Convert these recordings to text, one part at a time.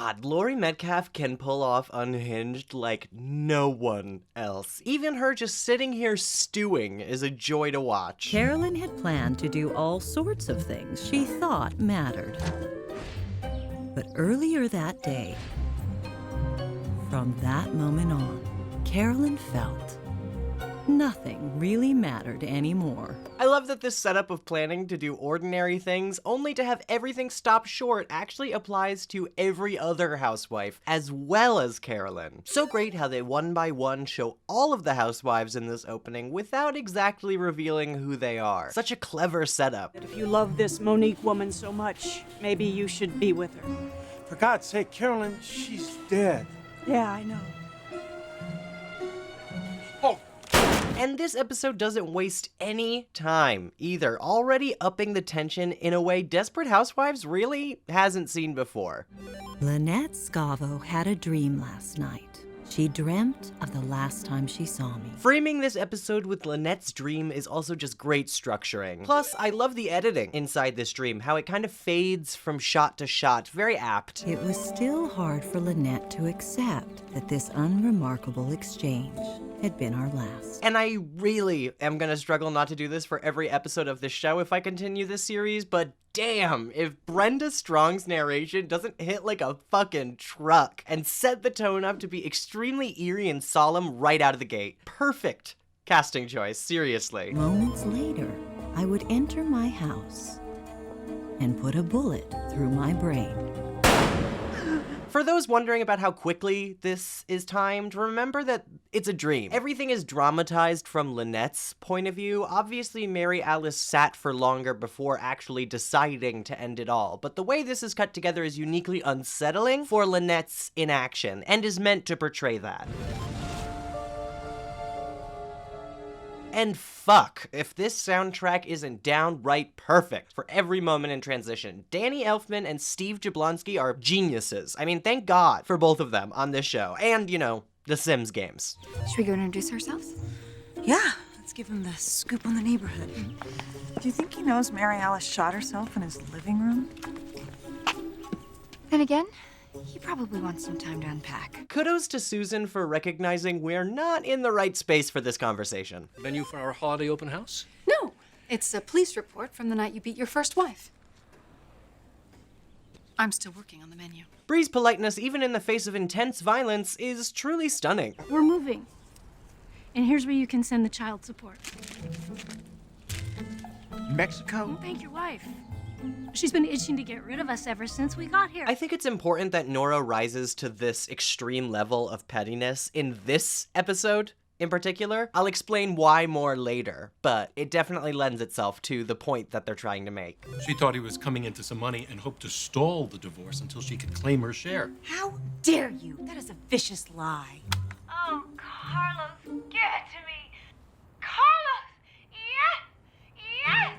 God, Laurie Metcalf can pull off Unhinged like no one else. Even her just sitting here stewing is a joy to watch. Carolyn had planned to do all sorts of things she thought mattered. But earlier that day, from that moment on, Carolyn felt nothing really mattered anymore. I love that this setup of planning to do ordinary things only to have everything stop short actually applies to every other housewife, as well as Carolyn. So great how they one by one show all of the housewives in this opening without exactly revealing who they are. Such a clever setup. If you love this Monique woman so much, maybe you should be with her. For God's sake, Carolyn, she's dead. Yeah, I know. And this episode doesn't waste any time either, already upping the tension in a way Desperate Housewives really hasn't seen before. Lynette Scavo had a dream last night. She dreamt of the last time she saw me. Framing this episode with Lynette's dream is also just great structuring. Plus, I love the editing inside this dream, how it kind of fades from shot to shot, very apt. It was still hard for Lynette to accept that this unremarkable exchange had been our last. And I really am gonna struggle not to do this for every episode of this show if I continue this series, but damn, if Brenda Strong's narration doesn't hit like a fucking truck and set the tone up to be extremely eerie and solemn right out of the gate. Perfect casting choice, seriously. Moments later, I would enter my house and put a bullet through my brain. For those wondering about how quickly this is timed, remember that it's a dream. Everything is dramatized from Lynette's point of view. Obviously, Mary Alice sat for longer before actually deciding to end it all, but the way this is cut together is uniquely unsettling for Lynette's inaction, and is meant to portray that. And fuck, if this soundtrack isn't downright perfect for every moment in transition. Danny Elfman and Steve Jablonsky are geniuses. I mean, thank God for both of them on this show. And, you know, the Sims games. Should we go introduce ourselves? Yeah, let's give him the scoop on the neighborhood. Do you think he knows Mary Alice shot herself in his living room? Then again, he probably wants some time to unpack. Kudos to Susan for recognizing we're not in the right space for this conversation. Venue for our holiday open house? No, it's a police report from the night you beat your first wife. I'm still working on the menu. Bree's politeness, even in the face of intense violence, is truly stunning. We're moving. And here's where you can send the child support. Mexico? Thank your wife. She's been itching to get rid of us ever since we got here. I think it's important that Nora rises to this extreme level of pettiness in this episode in particular. I'll explain why more later, but it definitely lends itself to the point that they're trying to make. She thought he was coming into some money and hoped to stall the divorce until she could claim her share. How dare you? That is a vicious lie. Oh, Carlos, get it to me. Carlos! Yes! Yes!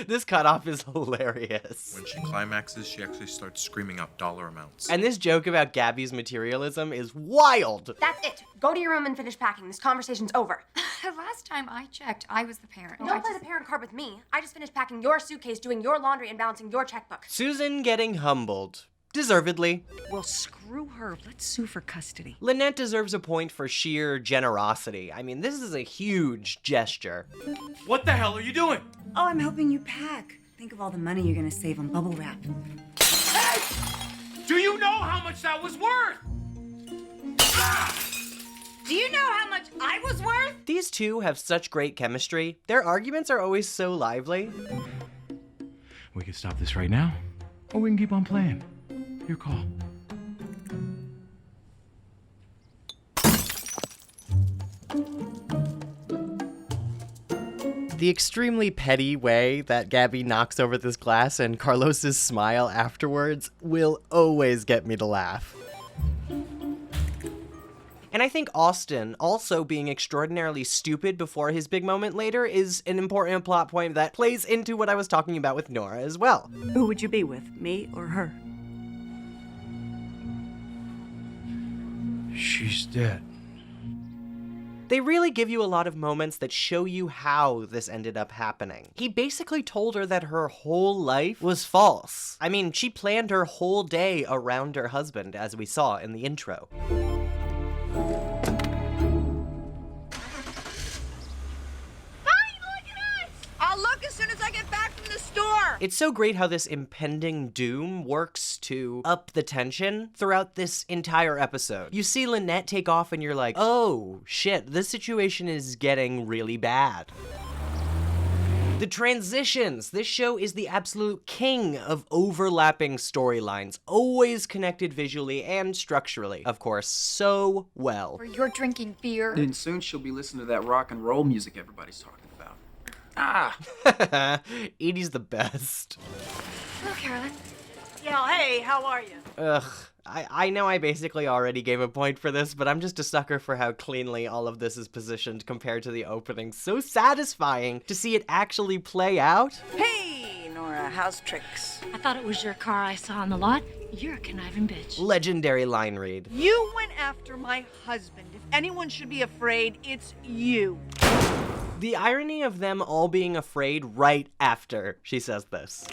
This cutoff is hilarious. When she climaxes, she actually starts screaming out dollar amounts. And this joke about Gabby's materialism is wild. That's it. Go to your room and finish packing. This conversation's over. Last time I checked, I was the parent. Don't play the parent card with me. I just finished packing your suitcase, doing your laundry, and balancing your checkbook. Susan getting humbled. Deservedly. Well, screw her. Let's sue for custody. Lynette deserves a point for sheer generosity. I mean, this is a huge gesture. What the hell are you doing? Oh, I'm helping you pack. Think of all the money you're gonna save on bubble wrap. Hey! Do you know how much that was worth? Do you know how much I was worth? These two have such great chemistry. Their arguments are always so lively. We can stop this right now, or we can keep on playing. Your call. The extremely petty way that Gabby knocks over this glass and Carlos's smile afterwards will always get me to laugh. And I think Austin also being extraordinarily stupid before his big moment later is an important plot point that plays into what I was talking about with Nora as well. Who would you be with, me or her? She's dead. They really give you a lot of moments that show you how this ended up happening. He basically told her that her whole life was false. I mean, she planned her whole day around her husband, as we saw in the intro. I'll look as soon as I get back from the store. It's so great how this impending doom works to up the tension throughout this entire episode. You see Lynette take off and you're like, oh shit, this situation is getting really bad. The transitions! This show is the absolute king of overlapping storylines, always connected visually and structurally, of course, so well. Or you're drinking beer. And soon she'll be listening to that rock and roll music everybody's talking about. Edie's the best. Hello, Carolyn. Yeah, hey, how are you? Ugh. I know I basically already gave a point for this, but I'm just a sucker for how cleanly all of this is positioned compared to the opening. So satisfying to see it actually play out. Hey, Nora, how's tricks? I thought it was your car I saw on the lot. You're a conniving bitch. Legendary line read. You went after my husband. If anyone should be afraid, it's you. The irony of them all being afraid right after she says this.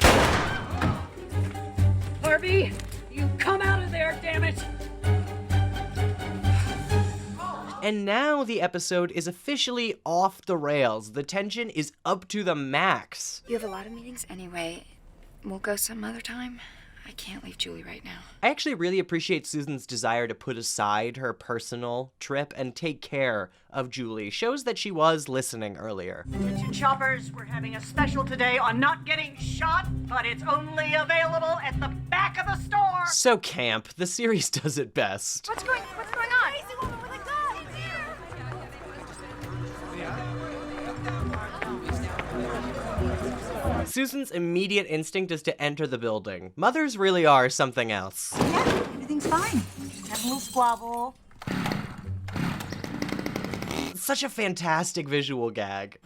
Harvey, you come out of there, damn it! And now the episode is officially off the rails. The tension is up to the max. You have a lot of meetings anyway. We'll go some other time. I can't leave Julie right now. I actually really appreciate Susan's desire to put aside her personal trip and take care of Julie. Shows that she was listening earlier. Attention shoppers, we're having a special today on not getting shot, but it's only available at the back of the store. So camp. The series does it best. What's going on? Crazy woman with a gun! Susan's immediate instinct is to enter the building. Mothers really are something else. Yeah, everything's fine. Just have a little squabble. Such a fantastic visual gag.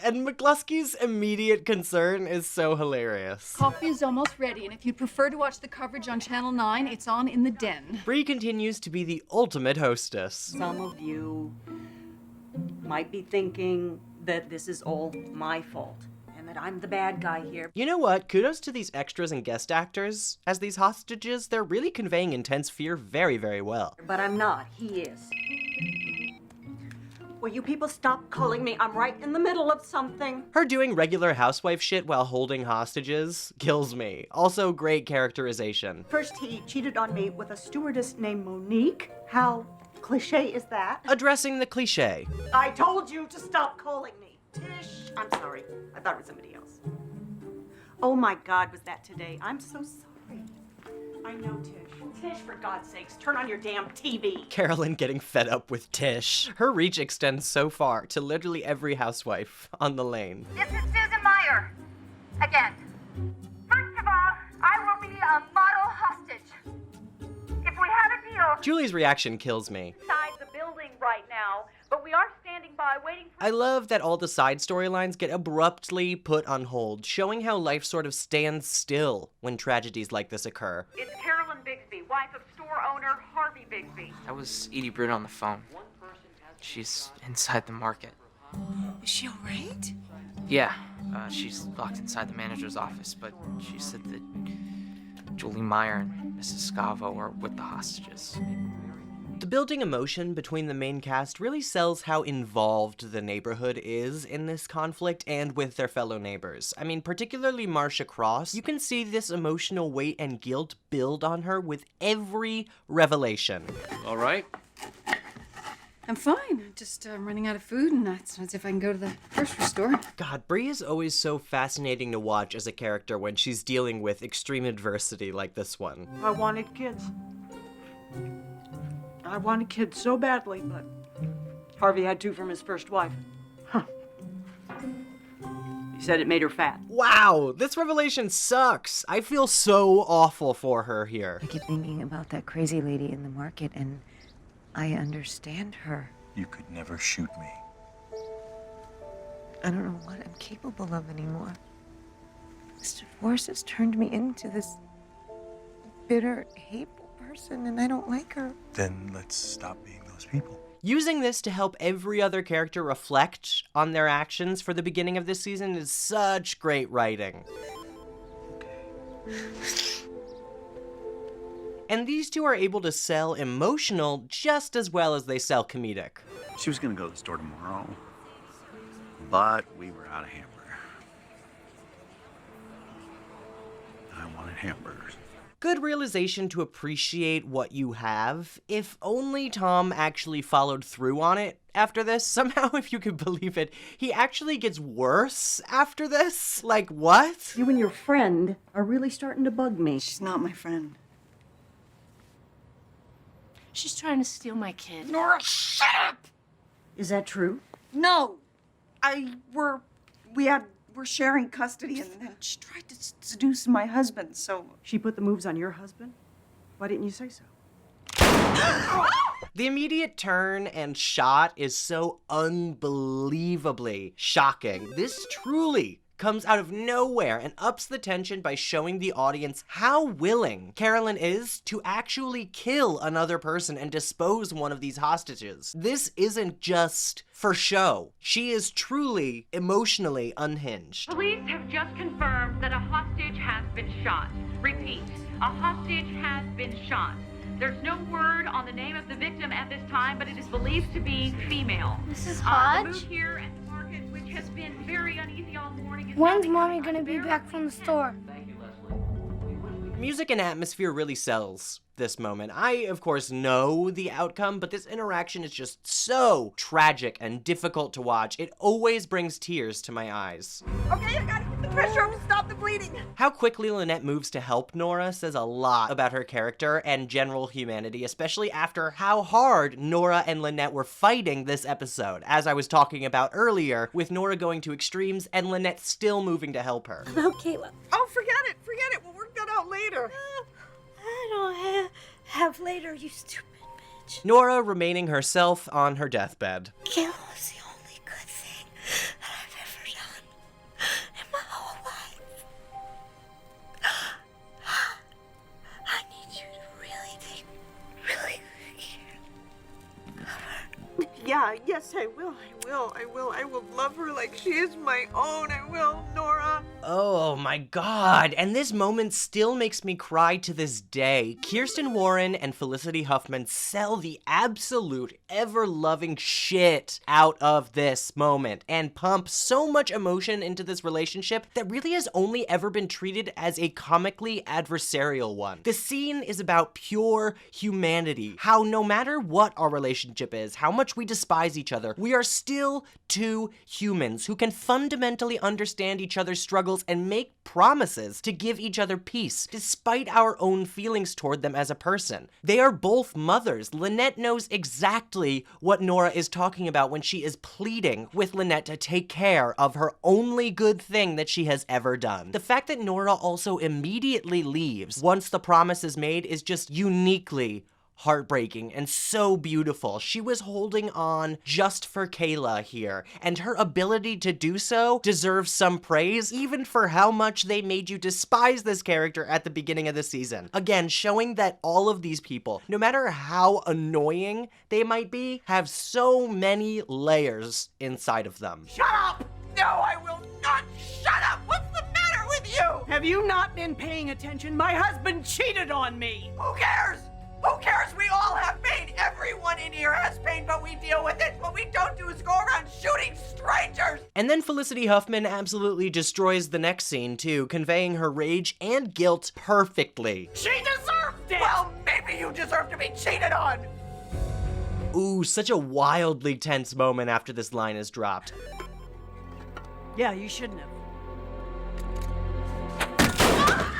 And McCluskey's immediate concern is so hilarious. Coffee is almost ready, and if you'd prefer to watch the coverage on Channel 9, it's on in the den. Bree continues to be the ultimate hostess. Some of you might be thinking that this is all my fault and that I'm the bad guy here. You know what? Kudos to these extras and guest actors. As these hostages, they're really conveying intense fear very, very well. But I'm not. He is. Will you people stop calling me? I'm right in the middle of something. Her doing regular housewife shit while holding hostages kills me. Also, great characterization. First, he cheated on me with a stewardess named Monique. How cliche is that? Addressing the cliche. I told you to stop calling me Tish. I'm sorry. I thought it was somebody else. Oh my God, was that today? I'm so sorry. I know, Tish. Tish, for God's sakes, turn on your damn TV. Carolyn getting fed up with Tish. Her reach extends so far to literally every housewife on the lane. This is Susan Meyer. Again. First of all, I will be a model hostage. If we have a deal... Julie's reaction kills me. Inside the building right now, but we are standing by waiting for... I love that all the side storylines get abruptly put on hold, showing how life sort of stands still when tragedies like this occur. It's Carolyn Bigsby, wife of store owner Harvey Bigsby. That was Edie Bruin on the phone. She's inside the market. Is she all right? Yeah, she's locked inside the manager's office, but she said that Julie Meyer and Mrs. Scavo are with the hostages. The building emotion between the main cast really sells how involved the neighborhood is in this conflict and with their fellow neighbors. I mean, particularly Marcia Cross, you can see this emotional weight and guilt build on her with every revelation. All right. I'm fine. Just running out of food, and it's not as if I can go to the grocery store. God, Bree is always so fascinating to watch as a character when she's dealing with extreme adversity like this one. I wanted kids. I wanted kids so badly, but Harvey had 2 from his first wife. Huh. He said it made her fat. Wow, this revelation sucks. I feel so awful for her here. I keep thinking about that crazy lady in the market, and I understand her. You could never shoot me. I don't know what I'm capable of anymore. This divorce has turned me into this bitter, hateful person and I don't like her. Then let's stop being those people. Using this to help every other character reflect on their actions for the beginning of this season is such great writing. And these two are able to sell emotional just as well as they sell comedic. She was gonna go to the store tomorrow, but we were out of hamburger. I wanted hamburgers. Good realization to appreciate what you have. If only Tom actually followed through on it after this. Somehow, if you could believe it, he actually gets worse after this. Like, what? You and your friend are really starting to bug me. She's not my friend. She's trying to steal my kid. Nora, shut up! Is that true? No! We're sharing custody, and then she tried to seduce my husband, so... She put the moves on your husband? Why didn't you say so? The immediate turn and shot is so unbelievably shocking. This truly comes out of nowhere and ups the tension by showing the audience how willing Carolyn is to actually kill another person and dispose one of these hostages. This isn't just for show. She is truly emotionally unhinged. Police have just confirmed that a hostage has been shot. Repeat, a hostage has been shot. There's no word on the name of the victim at this time, but it is believed to be female. Mrs. The Hodge? mood here at the market, which has been very uneasy all morning, is When's now Mommy becoming gonna be back from the store? Music and atmosphere really sells this moment. I, of course, know the outcome, but this interaction is just so tragic and difficult to watch. It always brings tears to my eyes. Okay, I gotta get the pressure up to stop the bleeding. How quickly Lynette moves to help Nora says a lot about her character and general humanity, especially after how hard Nora and Lynette were fighting this episode, as I was talking about earlier, with Nora going to extremes and Lynette still moving to help her. About Kayla. Oh, forget it. We'll work that out later. I don't have later, you stupid bitch. Nora remaining herself on her deathbed. Kayla was the only good thing that I've ever done in my whole life. I need you to really take really good care of her. Yeah, yes, I will. I will love her like she is my own. I will, Nora. Oh my god, and this moment still makes me cry to this day. Kirsten Warren and Felicity Huffman sell the absolute ever-loving shit out of this moment and pump so much emotion into this relationship that really has only ever been treated as a comically adversarial one. The scene is about pure humanity, how no matter what our relationship is, how much we despise each other, we are still two humans who can fundamentally understand each other's struggles and make promises to give each other peace, despite our own feelings toward them as a person. They are both mothers. Lynette knows exactly what Nora is talking about when she is pleading with Lynette to take care of her only good thing that she has ever done. The fact that Nora also immediately leaves once the promise is made is just uniquely heartbreaking and so beautiful. She was holding on just for Kayla here, and her ability to do so deserves some praise, even for how much they made you despise this character at the beginning of the season. Again, showing that all of these people, no matter how annoying they might be, have so many layers inside of them. Shut up! No, I will not shut up! What's the matter with you? Have you not been paying attention? My husband cheated on me! Who cares? Who cares? We all have pain. Everyone in here has pain, but we deal with it. What we don't do is go around shooting strangers. And then Felicity Huffman absolutely destroys the next scene too, conveying her rage and guilt perfectly. She deserved it! Well, maybe you deserve to be cheated on. Ooh, such a wildly tense moment after this line is dropped. Yeah, you shouldn't have.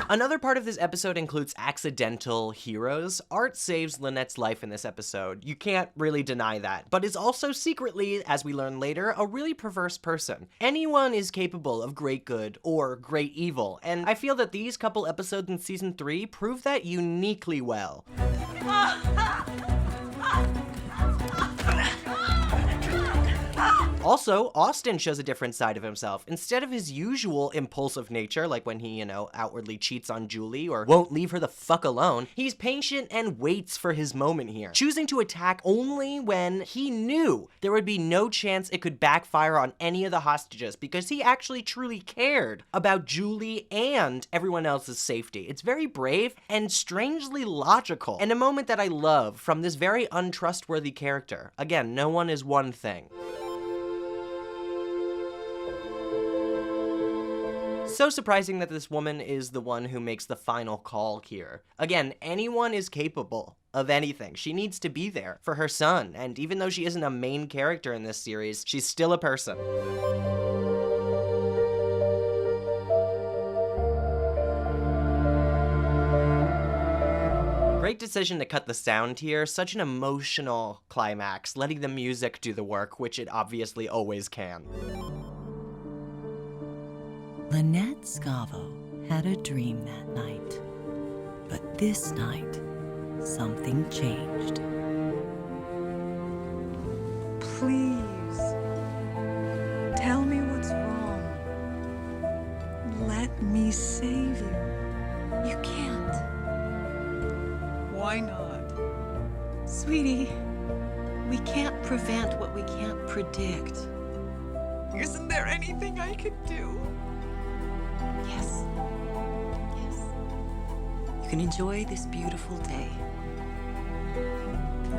Another part of this episode includes accidental heroes. Art saves Lynette's life in this episode. You can't really deny that, but is also secretly, as we learn later, a really perverse person. Anyone is capable of great good or great evil, and I feel that these couple episodes in season 3 prove that uniquely well. Also, Austin shows a different side of himself. Instead of his usual impulsive nature, like when he, outwardly cheats on Julie or won't leave her the fuck alone, he's patient and waits for his moment here, choosing to attack only when he knew there would be no chance it could backfire on any of the hostages, because he actually truly cared about Julie and everyone else's safety. It's very brave and strangely logical, and a moment that I love from this very untrustworthy character. Again, no one is one thing. So surprising that this woman is the one who makes the final call here. Again, anyone is capable of anything. She needs to be there for her son, and even though she isn't a main character in this series, she's still a person. Great decision to cut the sound here, such an emotional climax, letting the music do the work, which it obviously always can. Lynette Scavo had a dream that night, but this night, something changed. Please, tell me what's wrong. Let me save you. You can't. Why not? Sweetie, we can't prevent what we can't predict. Isn't there anything I could do? Yes. Yes. You can enjoy this beautiful day.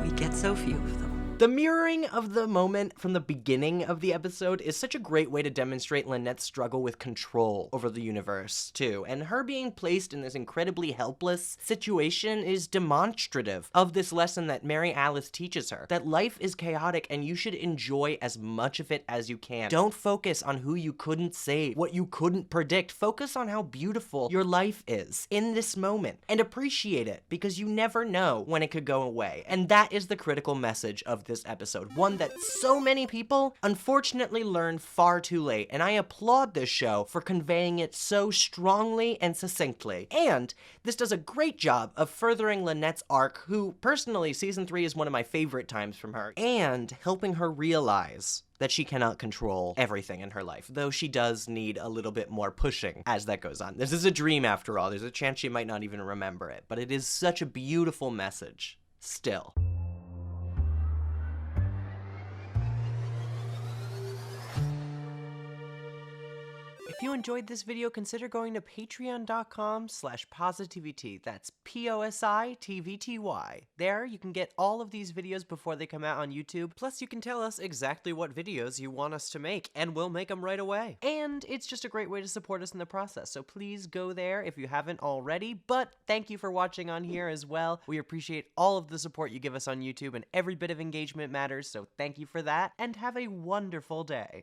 We get so few of them. The mirroring of the moment from the beginning of the episode is such a great way to demonstrate Lynette's struggle with control over the universe, too, and her being placed in this incredibly helpless situation is demonstrative of this lesson that Mary Alice teaches her, that life is chaotic and you should enjoy as much of it as you can. Don't focus on who you couldn't save, what you couldn't predict. Focus on how beautiful your life is in this moment, and appreciate it, because you never know when it could go away. And that is the critical message of this episode, one that so many people unfortunately learned far too late, and I applaud this show for conveying it so strongly and succinctly. And this does a great job of furthering Lynette's arc, who personally season 3 is one of my favorite times from her, and helping her realize that she cannot control everything in her life, though she does need a little bit more pushing as that goes on. This is a dream after all. There's a chance she might not even remember it, but it is such a beautiful message still. If you enjoyed this video, consider going to patreon.com/PosiTVty. That's PosiTVty. There, you can get all of these videos before they come out on YouTube. Plus, you can tell us exactly what videos you want us to make, and we'll make them right away. And it's just a great way to support us in the process, so please go there if you haven't already. But thank you for watching on here as well. We appreciate all of the support you give us on YouTube, and every bit of engagement matters, so thank you for that, and have a wonderful day.